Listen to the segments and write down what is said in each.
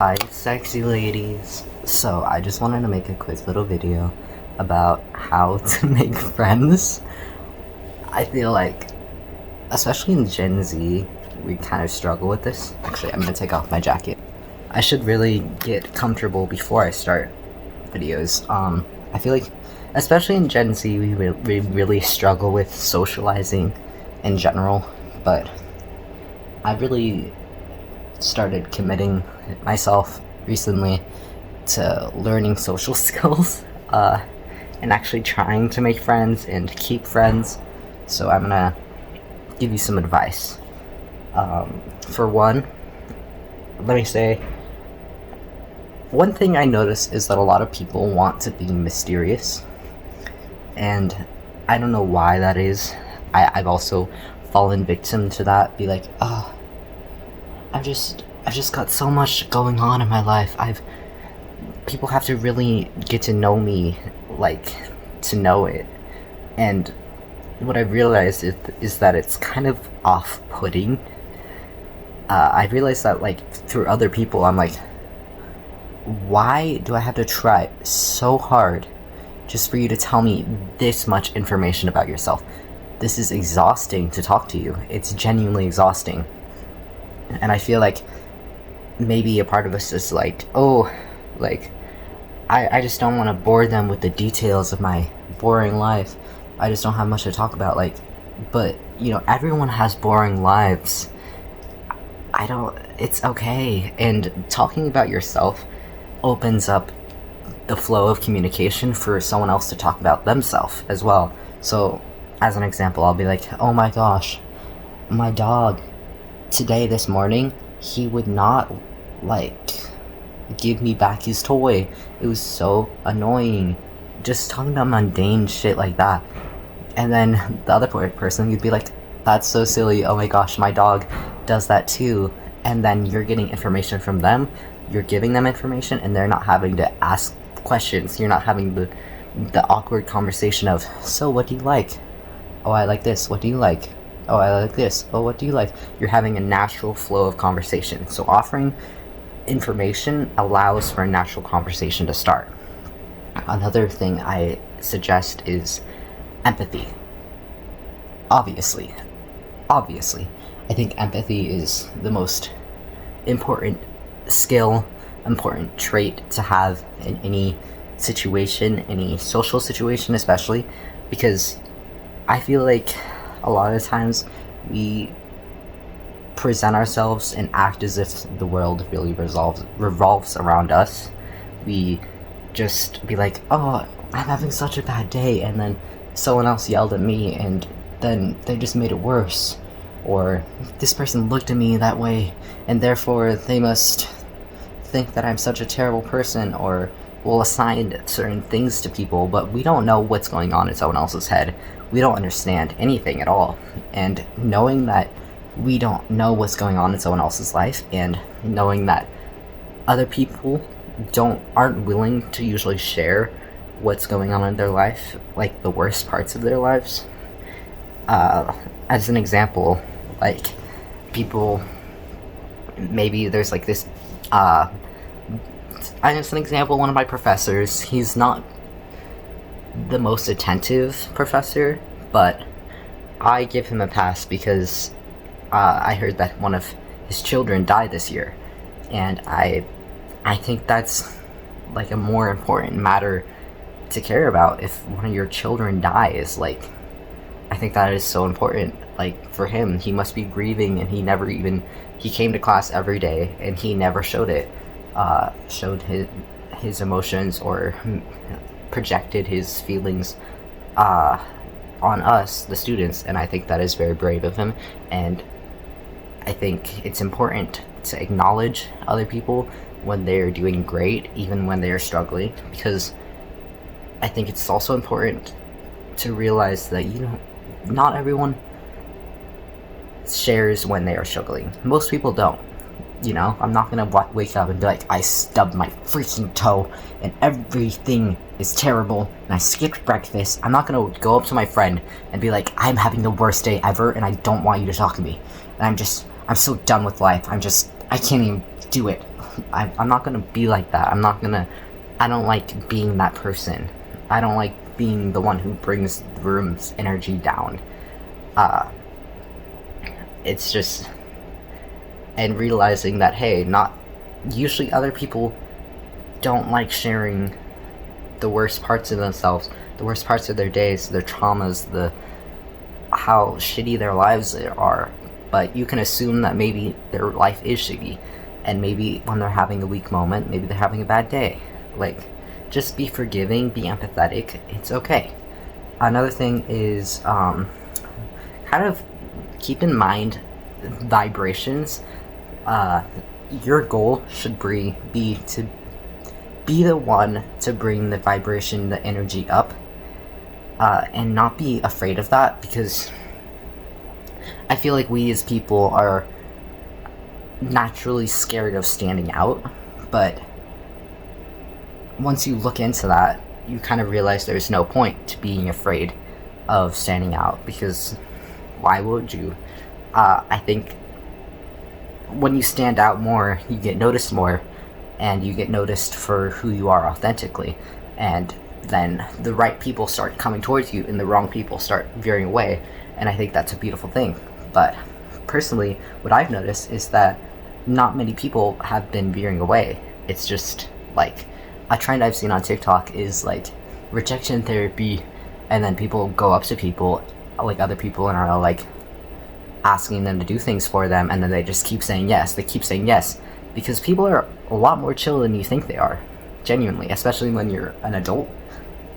Hi, sexy ladies. So, I just wanted to make a quick little video about how to make friends. I feel like, especially in Gen Z, we kind of struggle with this. Actually, I'm gonna take off my jacket. I should really get comfortable before I start videos. I feel like, especially in Gen Z, we really struggle with socializing in general, but I really started committing myself recently to learning social skills and actually trying to make friends and keep friends. So I'm gonna give you some advice. For one, let me say, one thing I noticed is that a lot of people want to be mysterious, and I don't know why that is. I've also fallen victim to that. Be like, oh, I've just got so much going on in my life. People have to really get to know me, like, to know it. And what I've realized is that it's kind of off-putting. I realized that, like, through other people, I'm like, why do I have to try so hard just for you to tell me this much information about yourself? This is exhausting to talk to you. It's genuinely exhausting. And I feel like maybe a part of us is like, oh, like, I just don't want to bore them with the details of my boring life. I just don't have much to talk about. Like, but, you know, everyone has boring lives. It's okay. And talking about yourself opens up the flow of communication for someone else to talk about themselves as well. So, as an example, I'll be like, oh my gosh, my dog, today, this morning, he would not, like, give me back his toy. It was so annoying. Just talking about mundane shit like that. And then the other person, you'd be like, that's so silly. Oh my gosh, my dog does that too. And then you're getting information from them. You're giving them information, and they're not having to ask questions. You're not having the awkward conversation of, so what do you like? Oh, I like this. What do you like? Oh, I like this. Oh, what do you like? You're having a natural flow of conversation. So offering information allows for a natural conversation to start. Another thing I suggest is empathy. Obviously, I think empathy is the most important skill, important trait to have in any situation, any social situation especially, because I feel like a lot of times we present ourselves and act as if the world really revolves around us. We just be like, oh, I'm having such a bad day, and then someone else yelled at me, and then they just made it worse. Or this person looked at me that way, and therefore they must think that I'm such a terrible person, or will assign certain things to people, but we don't know what's going on in someone else's head. We don't understand anything at all. And knowing that we don't know what's going on in someone else's life, and knowing that other people aren't willing to usually share what's going on in their life, like the worst parts of their lives. As an example, like, people, maybe there's like this, as an example, one of my professors, he's not the most attentive professor, but I give him a pass because I heard that one of his children died this year, and I think that's like a more important matter to care about. If one of your children dies, like, I think that is so important. Like, for him, he must be grieving, and he came to class every day, and he never showed his emotions or projected his feelings on us, the students, and I think that is very brave of him. And I think it's important to acknowledge other people when they're doing great, even when they're struggling, because I think it's also important to realize that, you know, not everyone shares when they are struggling. Most people don't. You know, I'm not gonna wake up and be like, I stubbed my freaking toe and everything is terrible and I skipped breakfast. I'm not gonna go up to my friend and be like, I'm having the worst day ever and I don't want you to talk to me. And I'm so done with life. I can't even do it. I'm not gonna be like that. I don't like being that person. I don't like being the one who brings the room's energy down. It's just, and realizing that, hey, not usually other people don't like sharing the worst parts of themselves, the worst parts of their days, their traumas, how shitty their lives are. But you can assume that maybe their life is shitty, and maybe when they're having a weak moment, maybe they're having a bad day. Like, just be forgiving, be empathetic. It's okay. Another thing is kind of keep in mind vibrations. Your goal should be to be the one to bring the vibration, the energy up, and not be afraid of that, because I feel like we as people are naturally scared of standing out, but once you look into that, you kind of realize there's no point to being afraid of standing out, because why would you? I think when you stand out more, you get noticed more, and you get noticed for who you are authentically, and then the right people start coming towards you and the wrong people start veering away, and I think that's a beautiful thing. But personally, what I've noticed is that not many people have been veering away. It's just like a trend I've seen on TikTok is like rejection therapy, and then people go up to people, like other people, and are like asking them to do things for them, and then they just keep saying yes. They keep saying yes because people are a lot more chill than you think they are, genuinely, especially when you're an adult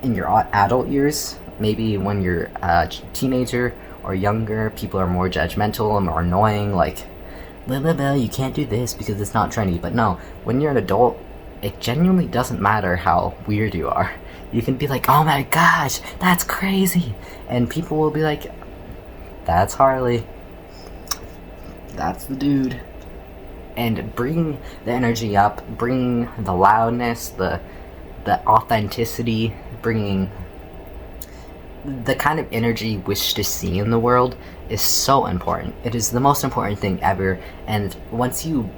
in your adult years. Maybe when you're a teenager or younger, people are more judgmental and more annoying, like blah blah blah, you can't do this because it's not trendy. But no, when you're an adult, it genuinely doesn't matter how weird you are. You can be like, oh my gosh, that's crazy, and people will be like, that's Harley, that's the dude. And bring the energy up, bring the loudness, the authenticity, bringing the kind of energy you wish to see in the world is so important. It is the most important thing ever, and once you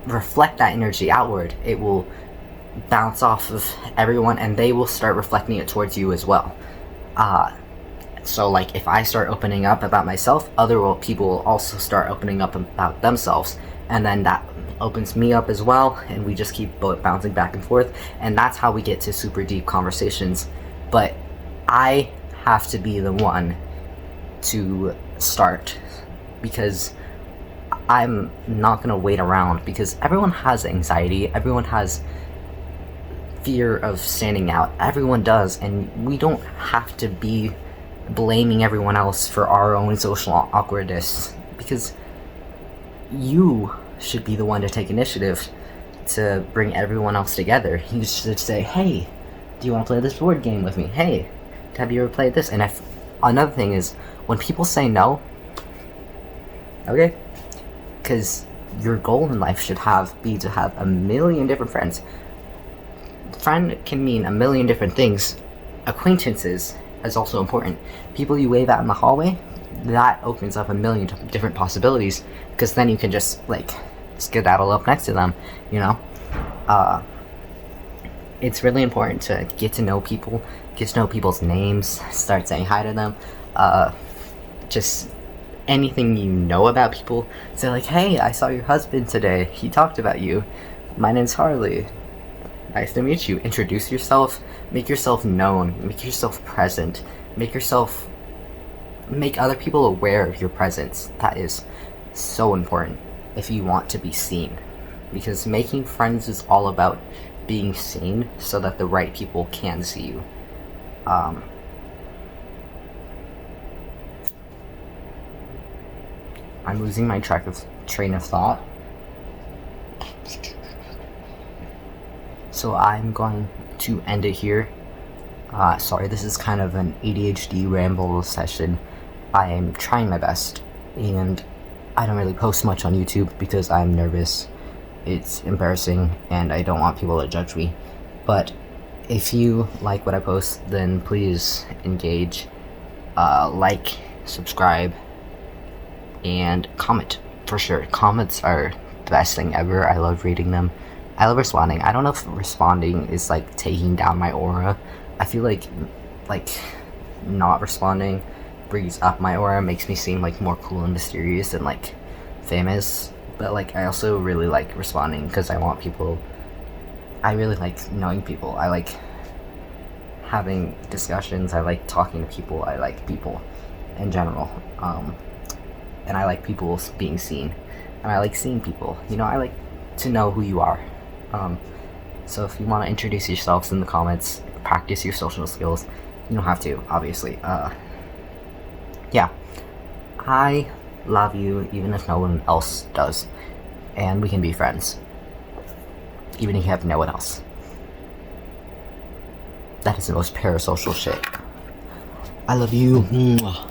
reflect that energy outward, it will bounce off of everyone, and they will start reflecting it towards you as well. So like if I start opening up about myself, other people will also start opening up about themselves, and then that opens me up as well, and we just keep bouncing back and forth, and that's how we get to super deep conversations. But I have to be the one to start, because I'm not gonna wait around, because everyone has anxiety, everyone has fear of standing out, everyone does, and we don't have to be blaming everyone else for our own social awkwardness, because you should be the one to take initiative to bring everyone else together. You should say, hey, do you want to play this board game with me? Hey, have you ever played this? And another thing is, when people say no, okay, because your goal in life should be to have a million different friends. Friend can mean a million different things. Acquaintances is also important. People you wave at in the hallway, that opens up a million different possibilities, because then you can just like skedaddle up next to them, you know. It's really important to get to know people, get to know people's names, start saying hi to them, just anything you know about people. Say like, hey, I saw your husband today, he talked about you, my name's Harley, nice to meet you. Introduce yourself, make yourself known, make yourself present, make other people aware of your presence. That is so important if you want to be seen, because making friends is all about being seen so that the right people can see you. I'm losing my train of thought. So I'm going to end it here. Sorry, this is kind of an ADHD ramble session. I am trying my best, and I don't really post much on YouTube because I'm nervous. It's embarrassing, and I don't want people to judge me. But if you like what I post, then please engage, like, subscribe, and comment, for sure. Comments are the best thing ever. I love reading them. I love responding. I don't know if responding is like taking down my aura. I feel like not responding brings up my aura, makes me seem like more cool and mysterious and like famous. But like I also really like responding because I want people. I really like knowing people. I like having discussions. I like talking to people. I like people in general. And I like people being seen. And I like seeing people. You know, I like to know who you are. So if you want to introduce yourselves in the comments, practice your social skills. You don't have to, obviously. Yeah. I love you even if no one else does. And we can be friends. Even if you have no one else. That is the most parasocial shit. I love you. Mwah.